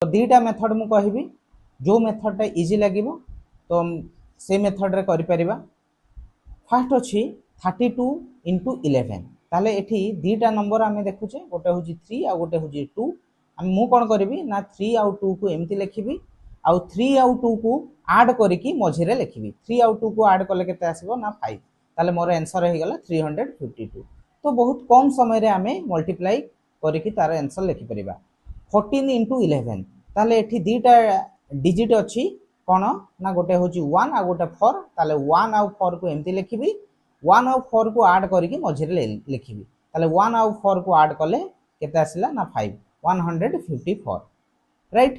तो दुईटा मेथड मु कहबी जो मेथडटा इजी लगे तो से मेथड रे करि परिबा। फास्ट अच्छी 32 इंटू 11 ताले एठी दुईटा नंबर आम देखुचे गोटे हूँ 3 आ गोटे हूँ 2 मु कौन करी ना 3 आउ 2 को एमती लिखी आउ 3 आउ 2 को आड करी मझिरे लिखी 3 आउ 2 को आड कले केते आसीबो ना 5 ताले मोर आंसर हो गला 352। तो बहुत कम समय रे आमे मल्टीप्लाई करिकी तार आंसर लिखि परिबा। 14 इंटू 11 ताले एठी दुईटा डिजिट अच्छी कौन ना गोटे हूँ 1 आ गोटे 4 ताले 1 आउ 4 को एमती लिखी 1 आउ 4 को आड करिकी मझिरे लिखी ताले 1 आउ 4 को आड कले केते आसिला ना 5 154 राइट।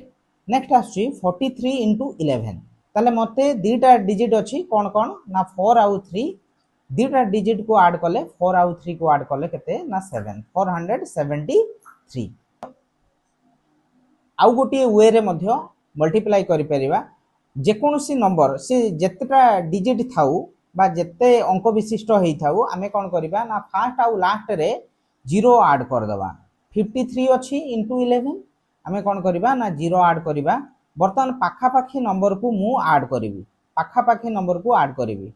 नेक्स्ट आछि 43 इंटू 11 ताले मते दुईटा डिजिट अच्छी कौन कौन ना 4 आउ 3 दुईटा डिजिट को आड कले 4 आउ 3 को आड कले केते ना 7 473। आउ गोटे वे रे मध्य मल्टीप्लाई करि परिबा जेकोसी नंबर से जेतेटा डिजिट थाउ बा जेते अंक विशिष्ट होई थाउ आमे कोन करिबा ना फास्ट आउ लास्ट रे 0 ऐड कर दबा। 53 अछि इंटू 11 आमे कोन करिबा ना 0 ऐड करिबा। बर्तमान पाखा पाखी नंबर को मु ऐड करिवि पाखा पाखी नंबर को ऐड करिवि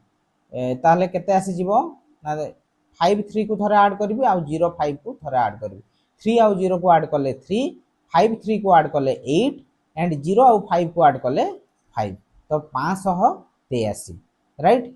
ताले केते आसी जिवो ना 5 3 को थरे ऐड करिवि आउ 0 5 को थरे ऐड करिवि 3 आउ 0 को ऐड करले 3 5 3 को ऐड करले 8 एंड 0 आउ 5 को ऐड करले 5 तो 583 राइट।